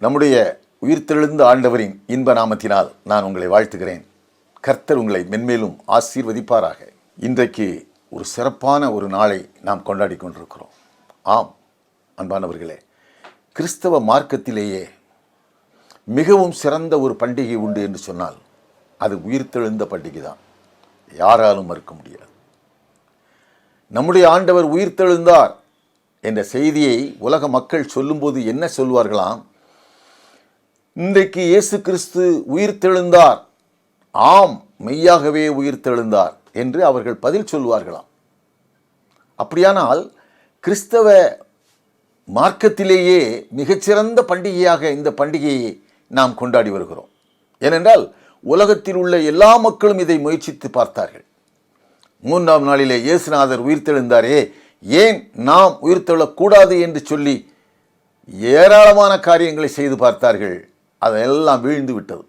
நம்முடைய உயிர்த்தெழுந்த ஆண்டவரின் இன்ப நாமத்தினால் நான் உங்களை வாழ்த்துகிறேன். கர்த்தர் உங்களை மென்மேலும் ஆசீர்வதிப்பாராக. இன்றைக்கு ஒரு சிறப்பான ஒரு நாளை நாம் கொண்டாடி கொண்டிருக்கிறோம். ஆம் அன்பானவர்களே, கிறிஸ்தவ மார்க்கத்திலேயே மிகவும் சிறந்த ஒரு பண்டிகை உண்டு என்று சொன்னால் அது உயிர்த்தெழுந்த பண்டிகை தான். யாராலும் மறுக்க முடியாது. நம்முடைய ஆண்டவர் உயிர்த்தெழுந்தார் என்ற செய்தியை உலக மக்கள் சொல்லும்போது என்ன சொல்வார்களாம்? இன்றைக்கு இயேசு கிறிஸ்து உயிர்த்தெழுந்தார், ஆம் மெய்யாகவே உயிர்த்தெழுந்தார் என்று அவர்கள் பதில் சொல்வார்களாம். அப்படியானால் கிறிஸ்தவ மார்க்கத்திலேயே மிகச்சிறந்த பண்டிகையாக இந்த பண்டிகையை நாம் கொண்டாடி வருகிறோம். ஏனென்றால் உலகத்தில் உள்ள எல்லா மக்களும் இதை முயற்சித்து பார்த்தார்கள். 3ஆம் நாளிலே இயேசுநாதர் உயிர்த்தெழுந்தாரே, ஏன் நாம் உயிர்த்தெழக்கூடாது என்று சொல்லி ஏராளமான காரியங்களை செய்து பார்த்தார்கள். அதெல்லாம் வீழ்ந்து விட்டது.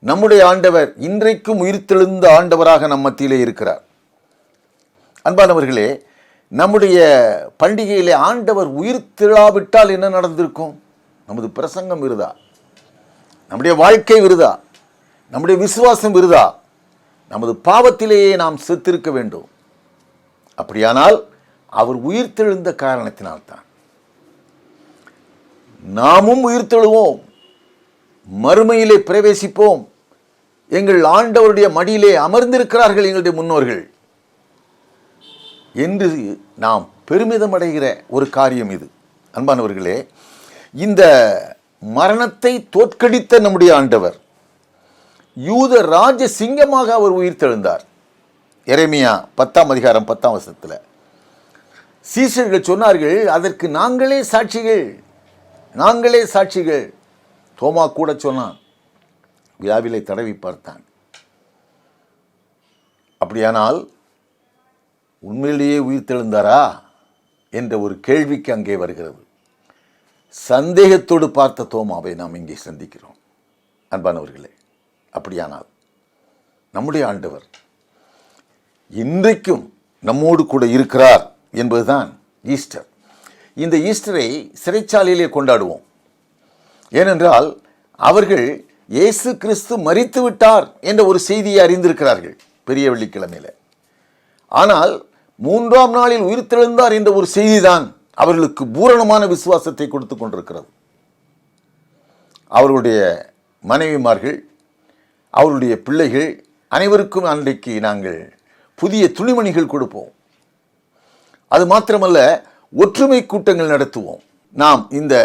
நம்முடைய ஆண்டவர் இன்றைக்கும் உயிர்த்தெழுந்த ஆண்டவராக நம் மத்தியிலே இருக்கிறார். அன்பானவர்களே, நம்முடைய பண்டிகையிலே ஆண்டவர் உயிர்த்தெழாவிட்டால் என்ன நடந்திருக்கும்? நமது பிரசங்கம் விருதா, நம்முடைய வாழ்க்கை விருதா, நம்முடைய விசுவாசம் விருதா, நமது பாவத்திலேயே நாம் செத்திருக்க வேண்டும். அப்படியானால் அவர் உயிர்த்தெழுந்த காரணத்தினால்தான் நாமும் உயிர்த்தெழுவோம், மறுமையிலே பிரவேசிப்போம். எங்கள் ஆண்டவருடைய மடியிலே அமர்ந்திருக்கிறார்கள் எங்களுடைய முன்னோர்கள் என்று நாம் பெருமிதம் அடைகிற ஒரு காரியம் இது. அன்பானவர்களே, இந்த மரணத்தை தோற்கடித்த நம்முடைய ஆண்டவர் யூத ராஜ சிங்கமாக அவர் உயிர்த்தெழுந்தார். எரேமியா 10ஆம் அதிகாரம் 10ஆம் வசனத்தில் சீஷர்கள் சொன்னார்கள், அதற்கு நாங்களே சாட்சிகள், நாங்களே சாட்சிகள். தோமா கூட சொன்னான், வியாவிலை தடவி பார்த்தான். அப்படியானால் உண்மையிலேயே உயிர்த்தெழுந்தாரா என்ற ஒரு கேள்விக்கு அங்கே வருகிறது. சந்தேகத்தோடு பார்த்த தோமாவை நாம் இங்கே சந்திக்கிறோம். அன்பானவர்களே, அப்படியானால் நம்முடைய ஆண்டவர் இன்றைக்கும் நம்மோடு கூட இருக்கிறார் என்பதுதான் ஈஸ்டர். இந்த ஈஸ்டரை சிறைச்சாலையிலே கொண்டாடுவோம். ஏனென்றால் அவர்கள் இயேசு கிறிஸ்து மரித்து விட்டார் என்ற ஒரு செய்தியை அறிந்திருக்கிறார்கள் பெரிய வெள்ளிக்கிழமையில். ஆனால் 3ஆம் நாளில் உயிர்த்தெழுந்தார் என்ற ஒரு செய்திதான் அவர்களுக்கு பூரணமான விசுவாசத்தை கொடுத்து கொண்டிருக்கிறது. அவர்களுடைய மனைவிமார்கள், அவருடைய பிள்ளைகள் அனைவருக்கும் அன்றைக்கு நாங்கள் புதிய துணிமணிகள் கொடுப்போம். அது மாத்திரமல்ல, ஒற்றுமை கூட்டங்கள் நடத்துவோம். நாம் இந்த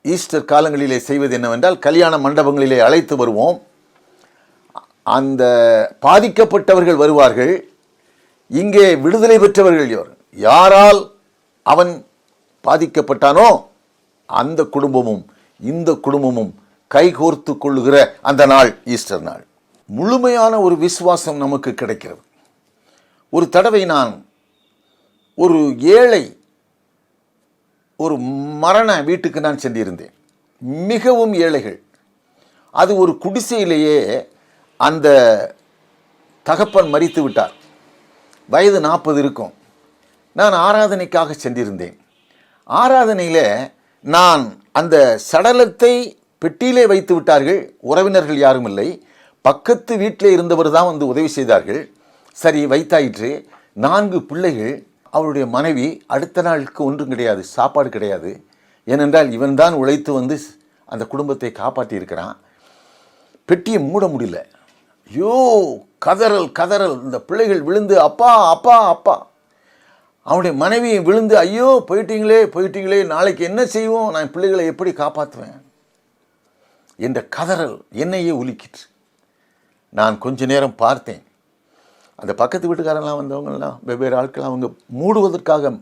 ஈஸ்டர் காலங்களிலே செய்வது என்னவென்றால், கல்யாண மண்டபங்களிலே அழைத்து வருவோம். அந்த பாதிக்கப்பட்டவர்கள் வருவார்கள். இங்கே விடுதலை பெற்றவர்கள் யாரால் அவன் பாதிக்கப்பட்டானோ அந்த குடும்பமும் இந்த குடும்பமும் கைகோர்த்து கொள்ளுகிற அந்த நாள் ஈஸ்டர் நாள். முழுமையான ஒரு விசுவாசம் நமக்கு கிடைக்கிறது. ஒரு தடவை நான் ஒரு ஏழை ஒரு மரண வீட்டுக்கு நான் சென்றிருந்தேன். மிகவும் ஏழைகள். அது ஒரு குடிசையிலேயே அந்த தகப்பன் மரித்து விட்டார். வயது 40 இருக்கும். நான் ஆராதனைக்காக சென்றிருந்தேன். ஆராதனையில் நான் அந்த சடலத்தை பெட்டியிலே வைத்து விட்டார்கள். உறவினர்கள் யாரும் இல்லை. பக்கத்து வீட்டிலே இருந்தவர் தான் வந்து உதவி செய்தார்கள். சரி, வைத்தாயிற்று. 4 பிள்ளைகள். அவருடைய மனைவி அடுத்த நாளுக்கு ஒன்றும் கிடையாது, சாப்பாடு கிடையாது. ஏனென்றால் இவன் தான் உழைத்து வந்து அந்த குடும்பத்தை காப்பாற்றி இருக்கிறான். பெட்டியை மூட முடியல. ஐயோ, கதறல் கதறல். இந்த பிள்ளைகள் விழுந்து அப்பா அப்பா அப்பா. அவனுடைய மனைவியை விழுந்து, ஐயோ போயிட்டீங்களே போயிட்டீங்களே, நாளைக்கு என்ன செய்வோம், நான் பிள்ளைகளை எப்படி காப்பாற்றுவேன் என்ற கதறல் என்னையே உலுக்கிற்று. நான் கொஞ்ச நேரம் பார்த்தேன். அந்த பக்கத்து வீட்டுக்காரெல்லாம் வந்தவங்கெல்லாம் வெவ்வேறு ஆட்கள் அவங்க மூடுவதற்காக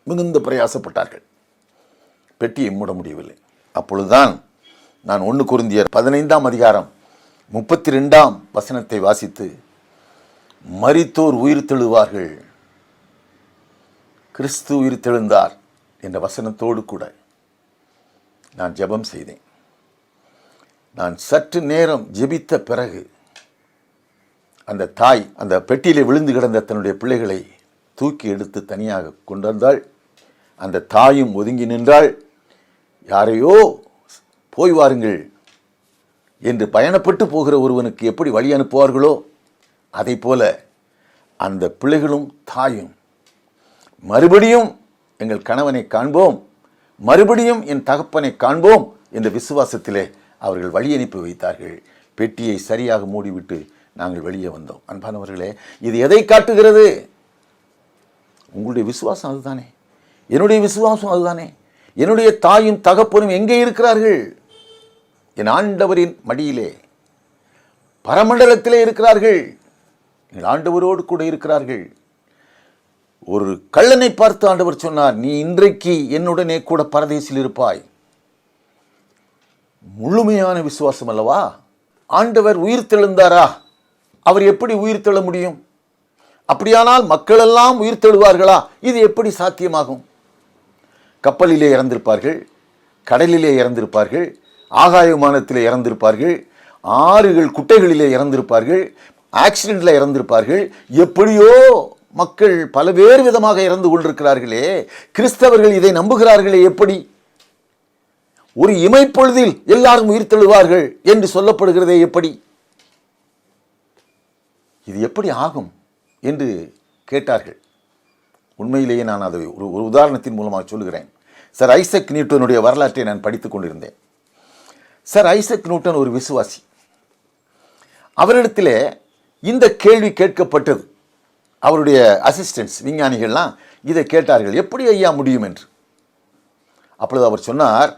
மிகுந்த பிரயாசப்பட்டார்கள். பெட்டியை மூட முடியவில்லை. அப்பொழுதுதான் நான் 1 கொரிந்தியர் 15ஆம் அதிகாரம் 32ஆம் வசனத்தை வாசித்து, மரித்தோர் உயிர்த்தெழுவார்கள், கிறிஸ்து உயிர்த்தெழுந்தார் என்ற வசனத்தோடு கூட நான் ஜெபம் செய்தேன். நான் சற்று நேரம் ஜெபித்த பிறகு அந்த தாய் அந்த பெட்டியிலே விழுந்து கிடந்த தன்னுடைய பிள்ளைகளை தூக்கி எடுத்து தனியாக கொண்டு வந்தாள். அந்த தாயும் ஒதுங்கி நின்றாள். யாரையோ போய் வாருங்கள் என்று பயணப்பட்டு போகிற ஒருவனுக்கு எப்படி வழி அனுப்புவார்களோ அதை போல அந்த பிள்ளைகளும் தாயும் மறுபடியும் எங்கள் கணவனை காண்போம், மறுபடியும் என் தகப்பனை காண்போம் என்ற விசுவாசத்திலே அவர்கள் வழி அனுப்பி வைத்தார்கள். பெட்டியை சரியாக மூடிவிட்டு நாங்கள் வெளியே வந்தோம். அன்பானவர்களே, இது எதை காட்டுகிறது? உங்களுடைய விசுவாசம் அதுதானே, என்னுடைய விசுவாசம் அதுதானே. என்னுடைய தாயும் தகப்பனும் எங்கே இருக்கிறார்கள்? என் ஆண்டவரின் மடியிலே பரமண்டலத்திலே இருக்கிறார்கள். என் ஆண்டவரோடு கூட இருக்கிறார்கள். ஒரு கள்ளனை பார்த்து ஆண்டவர் சொன்னார், நீ இன்றைக்கு என்னுடனே கூட பரதேசில் இருப்பாய். முழுமையான விசுவாசம் அல்லவா? ஆண்டவர் உயிர் தெழுந்தாரா? அவர் எப்படி உயிர் தெழ முடியும்? அப்படியானால் மக்கள் எல்லாம் உயிர் தெழுவார்களா? இது எப்படி சாத்தியமாகும்? கப்பலிலே இறந்திருப்பார்கள், கடலிலே இறந்திருப்பார்கள், ஆகாய விமானத்திலே இறந்திருப்பார்கள், ஆறுகள் குட்டைகளிலே இறந்திருப்பார்கள், ஆக்சிடென்ட்ல இறந்திருப்பார்கள். எப்படியோ மக்கள் பலவேறு விதமாக இறந்து கொண்டிருக்கிறார்களே. கிறிஸ்தவர்கள் இதை நம்புகிறார்களே எப்படி? ஒரு இமைப்பொழுதில் எல்லாரும் உயிர் தெழுவார்கள் என்று சொல்லப்படுகிறதே எப்படி? இது எப்படி ஆகும் என்று கேட்டார்கள். உண்மையிலேயே நான் அதை ஒரு உதாரணத்தின் மூலமாக சொல்லுகிறேன். சர் ஐசக் நியூட்டனுடைய வரலாற்றை நான் படித்துக் கொண்டிருந்தேன். சர் ஐசக் நியூட்டன் ஒரு விசுவாசி. அவரிடத்திலே இந்த கேள்வி கேட்கப்பட்டது. அவருடைய அசிஸ்டன்ட்ஸ் விஞ்ஞானிகள்லாம் இதை கேட்டார்கள், எப்படி ஐயா முடியும் என்று. அப்பொழுது அவர் சொன்னார்,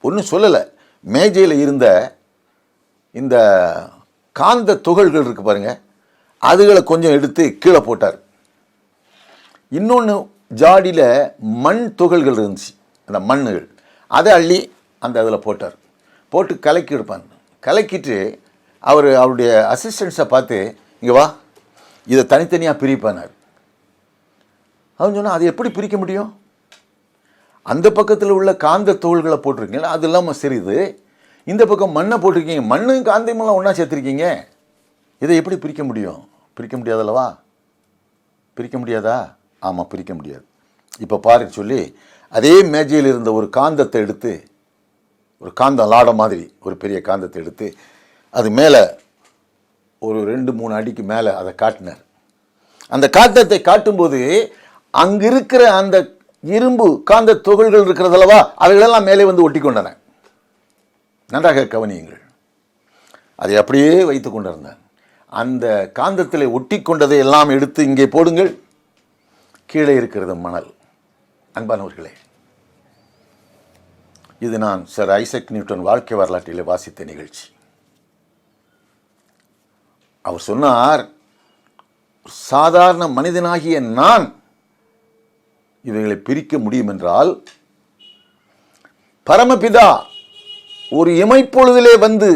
ஒன்றும் சொல்லலை, மேஜையில் இருந்த இந்த காந்த துகள்கள் இருக்கு பாருங்க, அதுகளை கொஞ்சம் எடுத்து கீழே போட்டார். இன்னொன்று ஜாடியில் மண் துகள்கள் இருந்துச்சு, அந்த மண்ணுகள், அதை அள்ளி அந்த அதில் போட்டார். போட்டு கலக்கி எடுப்பாங்க. கலக்கிட்டு அவருடைய அசிஸ்டன்ஸை பார்த்து, இங்கே வா, இதை தனித்தனியாக பிரிப்பானார். அவன் சொன்னால், அது எப்படி பிரிக்க முடியும்? அந்த பக்கத்தில் உள்ள காந்த தோள்களை போட்டிருக்கீங்களா, அது இல்லாமல் சரிது. இந்த பக்கம் மண்ணை போட்டிருக்கீங்க, மண்ணும் காந்தமெல்லாம் ஒன்றா சேர்த்துருக்கீங்க, இதை எப்படி பிரிக்க முடியும்? பிரிக்க முடியாதல்லவா? பிரிக்க முடியாதா? ஆமாம், பிரிக்க முடியாது. இப்போ பாருங்க சொல்லி அதே மேஜையில் இருந்த ஒரு காந்தத்தை எடுத்து, ஒரு காந்தம் லாட மாதிரி ஒரு பெரிய காந்தத்தை எடுத்து அது மேலே ஒரு 2-3 அடிக்கு மேலே அதை காட்டினார். அந்த காந்தத்தை காட்டும்போது அங்கே இருக்கிற அந்த இரும்பு காந்த துகள்கள் இருக்கிறதல்லவா, அவைகளெல்லாம் மேலே வந்து ஒட்டி கொண்டன. நன்றாக கவனியுங்கள். அதை அப்படியே வைத்து கொண்டிருந்தேன். அந்த காந்தத்தில் ஒட்டி கொண்டதை எல்லாம் எடுத்து இங்கே போடுங்கள். கீழே இருக்கிறது மணல். அன்பானவர்களே, இது நான் சர் ஐசக் நியூட்டன் வாழ்க்கை வரலாற்றிலே வாசித்த நிகழ்ச்சி. அவர் சொன்னார், சாதாரண மனிதனாகிய நான் இவைகளை பிரிக்க முடியும் என்றால், பரமபிதா ஒரு இமைப்பொழுதிலே வந்து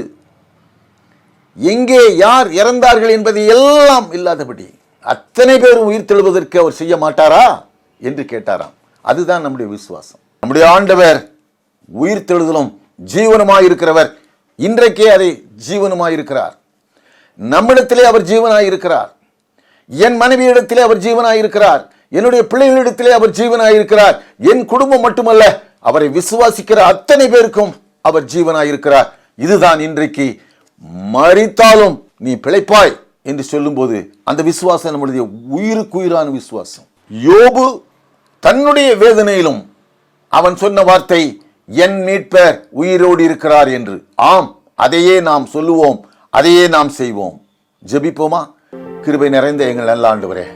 எங்கே யார் இறந்தார்கள் என்பதை எல்லாம் இல்லாதபடி அத்தனை பேரும் உயிர் தெழுவதற்கு அவர் செய்ய மாட்டாரா என்று கேட்டாராம். அதுதான் நம்முடைய விசுவாசம். நம்முடைய ஆண்டவர் உயிர் தெழுதலும் ஜீவனுமாயிருக்கிறவர். இன்றைக்கே அதை ஜீவனுமாயிருக்கிறார். நம்மிடத்திலே அவர் ஜீவனாயிருக்கிறார். என் மனைவியிடத்திலே அவர் ஜீவனாயிருக்கிறார். என்னுடைய பிள்ளைகளிடத்திலே அவர் ஜீவனாயிருக்கிறார். என் குடும்பம் மட்டுமல்ல, அவரை விசுவாசிக்கிற அத்தனை பேருக்கும் அவர் ஜீவனாயிருக்கிறார். இதுதான் இன்றைக்கு மரித்தாலும் நீ பிழைப்பாய் என்று சொல்லும்போது அந்த விசுவாசம் நம்முடைய உயிருக்குயிரான விசுவாசம். யோபு தன்னுடைய வேதனையிலும் அவன் சொன்ன வார்த்தை, என் மீட்பர் உயிரோடு இருக்கிறார் என்று. ஆம், அதையே நாம் சொல்லுவோம், அதையே நாம் செய்வோம். ஜெபிப்போமா? கிருபை நிறைந்த எங்கள் நல்ல ஆண்டவரே,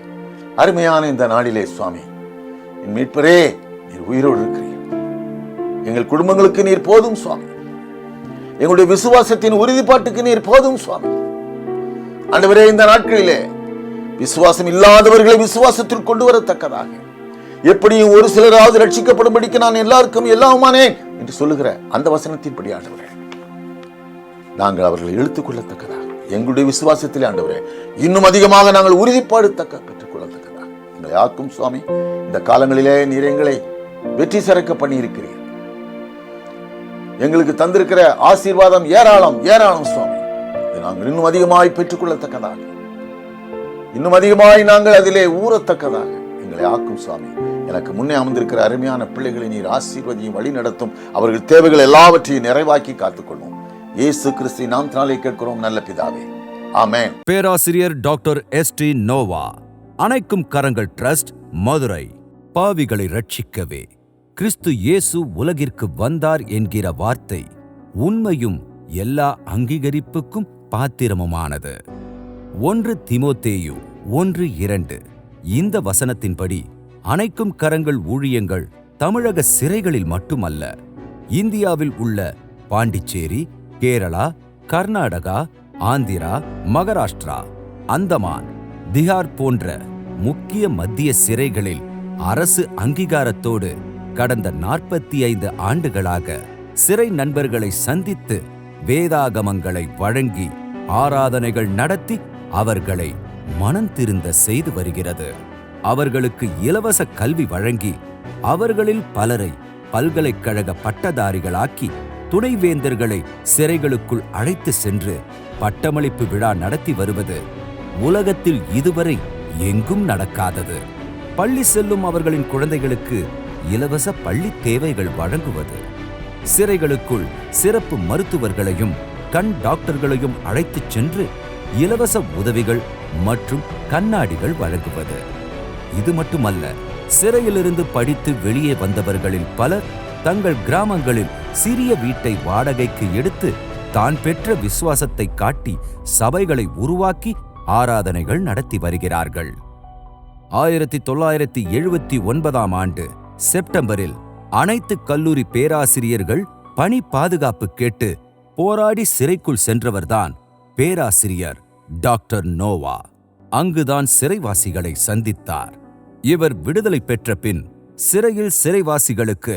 அருமையான இந்த நாளிலே சுவாமி, என் மீட்பரே, நீர் உயிரோடு இருக்கிறீர். எங்கள் குடும்பங்களுக்கு நீர் போதும் சுவாமி. எங்களுடைய விசுவாசத்தின் உறுதிப்பாட்டுக்கு நீர் போதும் சுவாமி. ஆண்டவரே, இந்த நாட்களிலே விசுவாசம் இல்லாதவர்களை விசுவாசத்தில் கொண்டு வரத்தக்கதாக, எப்படியும் ஒரு சிலராவது ரட்சிக்கப்படும்படிக்கு நான் எல்லாருக்கும் எல்லாமானேன் என்று சொல்லுகிற அந்த வசனத்தின்படி ஆண்டவரே, நாங்கள் அவர்களை இழுத்துக் கொள்ளத்தக்கதாக, எங்களுடைய விசுவாசத்திலே ஆண்டவரே இன்னும் அதிகமாக நாங்கள் உறுதிப்பாடு பெற்றுக் கொள்ளத்தக்கதாக எங்களை ஆக்கும் சுவாமி. இந்த காலங்களிலே நீர் எங்களை வெற்றி சிறக்க பண்ணி இருக்கிறீர். எங்களுக்கு தந்திருக்கிற ஆசீர்வாதம் ஏராளம் ஏராளம் சுவாமி. நாங்கள் இன்னும் அதிகமாய் பெற்றுக்கொள்ளத்தக்கதாக, இன்னும் அதிகமாய் நாங்கள் அதிலே ஊறத்தக்கதாக எங்களை ஆக்கும் சுவாமி. எனக்கு முன்னே அமர்ந்திருக்கிற அருமையான பிள்ளைகளை நீர் ஆசீர்வதியும், வழி நடத்தும். அவர்கள் தேவைகள் எல்லாவற்றையும் நிறைவாக்கி காத்துக்கொள்ளும். இயேசு கிறிஸ்துவின் நாமத்தினாலே கேட்கிறோம் நல்ல பிதாவே, ஆமென். பேராசிரியர் டாக்டர் எஸ்.டி. நோவா, அணைக்கும் கரங்கள் டிரஸ்ட், மதுரை. பாவிகளை ரட்சிக்கவே கிறிஸ்து இயேசு உலகிற்கு வந்தார் என்கிற வார்த்தை உண்மையும் எல்லா அங்கீகரிப்புக்கும் பாத்திரமுமானது. 1 தீமோத்தேயு 1:2 இந்த வசனத்தின்படி அணைக்கும் கரங்கள் ஊழியங்கள் தமிழக சிறைகளில் மட்டுமல்ல, இந்தியாவில் உள்ள பாண்டிச்சேரி, கேரளா, கர்நாடகா, ஆந்திரா, மகாராஷ்டிரா, அந்தமான், திகார் போன்ற முக்கிய மத்திய சிறைகளில் அரசு அங்கீகாரத்தோடு கடந்த 45 ஆண்டுகளாக சிறை நண்பர்களை சந்தித்து வேதாகமங்களை வழங்கி ஆராதனைகள் நடத்தி அவர்களை மனம் திருந்த செய்து வருகிறது. அவர்களுக்கு இலவச கல்வி வழங்கி அவர்களில் பலரை பல்கலைக்கழக பட்டதாரிகளாக்கி துணைவேந்தர்களை சிறைகளுக்குள் அழைத்து சென்று பட்டமளிப்பு விழா நடத்தி வருவது உலகத்தில் இதுவரை எங்கும் நடக்காதது. பள்ளி செல்லும் அவர்களின் குழந்தைகளுக்கு இலவச பள்ளி தேவைகள் வழங்குவது, சிறைகளுக்குள் சிறப்பு மருத்துவர்களையும் கண் டாக்டர்களையும் அழைத்துச் சென்று இலவச உதவிகள் மற்றும் கண்ணாடிகள் வழங்குவது. இது மட்டுமல்ல, சிறையிலிருந்து படித்து வெளியே வந்தவர்களில் பலர் தங்கள் கிராமங்களில் சிறிய வீட்டை வாடகைக்கு எடுத்து தான் பெற்ற விசுவாசத்தை காட்டி சபைகளை உருவாக்கி ஆராதனைகள் நடத்தி வருகிறார்கள். 1979 ஆண்டு செப்டம்பரில் அனைத்து கல்லூரி பேராசிரியர்கள் பணி பாதுகாப்பு கேட்டு போராடி சிறைக்குள் சென்றவர்தான் பேராசிரியர் டாக்டர் நோவா. அங்குதான் சிறைவாசிகளை சந்தித்தார். இவர் விடுதலை பெற்ற பின் சிறையில் சிறைவாசிகளுக்கு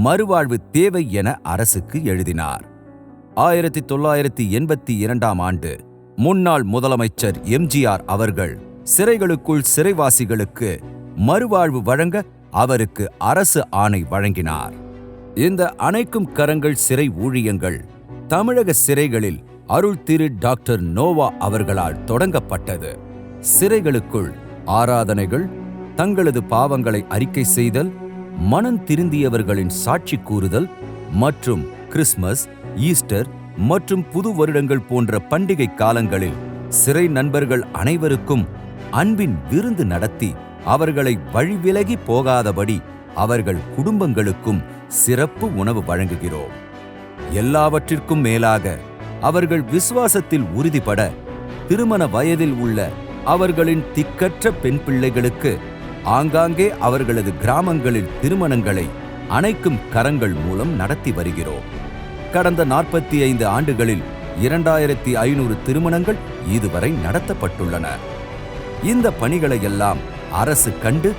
மறுவாழ்வு தேவை என அரசுக்கு எழுதினார். 1982 ஆண்டு முன்னாள் முதலமைச்சர் எம்ஜிஆர் அவர்கள் சிறைகளுக்குள் சிறைவாசிகளுக்கு மறுவாழ்வு வழங்க அவருக்கு அரசு ஆணை வழங்கினார். இந்த அணைக்கும் கரங்கள் சிறை ஊழியங்கள் தமிழக சிறைகளில் அருள் திரு டாக்டர் நோவா அவர்களால் தொடங்கப்பட்டது. சிறைகளுக்குள் ஆராதனைகள், தங்களது பாவங்களை அறிக்கை செய்தல், மனம் திருந்தியவர்களின் சாட்சி கூறுதல் மற்றும் கிறிஸ்மஸ், ஈஸ்டர் மற்றும் புது வருடங்கள் போன்ற பண்டிகை காலங்களில் சிறை நண்பர்கள் அனைவருக்கும் அன்பின் விருந்து நடத்தி அவர்களை வழிவிலகி போகாதபடி அவர்கள் குடும்பங்களுக்கும் சிறப்பு உணவு வழங்குகிறோம். எல்லாவற்றிற்கும் மேலாக அவர்கள் விசுவாசத்தில் உறுதிபட திருமண வயதில் உள்ள அவர்களின் திக்கற்ற பெண் பிள்ளைகளுக்கு ஆங்காங்கே அவர்களது கிராமங்களில் திருமணங்களை அணைக்கும் கரங்கள் மூலம் நடத்தி வருகிறோம். கடந்த 45 ஆண்டுகளில் 2500 திருமணங்கள் இதுவரை நடத்தப்பட்டுள்ளன. இந்த பணிகளையெல்லாம் அரசு கண்டு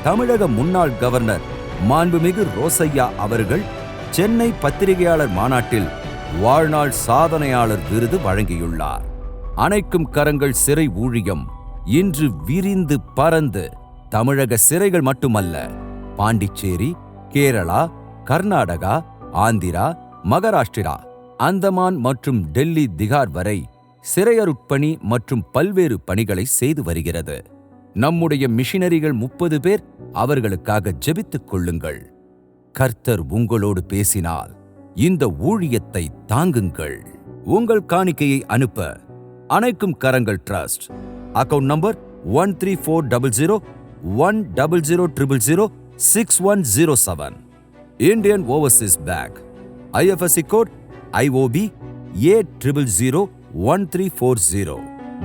தமிழக முன்னாள் கவர்னர் மாண்புமிகு ரோசையா அவர்கள் சென்னை பத்திரிகையாளர் மாநாட்டில் வாழ்நாள் சாதனையாளர் விருது வழங்கியுள்ளார். அணைக்கும் கரங்கள் சிறை ஊழியம் இன்று விரிந்து பறந்து தமிழக சிறைகள் மட்டுமல்ல, பாண்டிச்சேரி, கேரளா, கர்நாடகா, ஆந்திரா, மகாராஷ்டிரா, அந்தமான் மற்றும் டெல்லி, திகார் வரை சிறையருட்பணி மற்றும் பல்வேறு பணிகளை செய்து வருகிறது. நம்முடைய மிஷனரிகள் 30 பேர். அவர்களுக்காக ஜெபித்துக் கொள்ளுங்கள். கர்த்தர் உங்களோடு பேசினால் இந்த ஊழியத்தை தாங்குங்கள். உங்கள் காணிக்கையை அனுப்ப அணைக்கும் கரங்கள் trust, account number 13400100006107, Indian overseas bank, IFSC code IOB A0001340,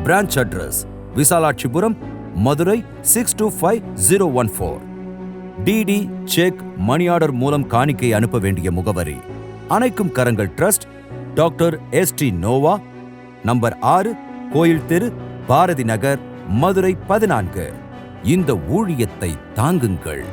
branch address Visalakshipuram, Madurai 625014. DD cheque money order மூலம் காணிக்கை அனுப்ப வேண்டிய முகவரி அணைக்கும் கரங்கள் trust, doctor S D. Noah, number 6, கோயில் தெரு, பாரதி நகர், மதுரை 14. இந்த ஊழியத்தை தாங்குங்கள்.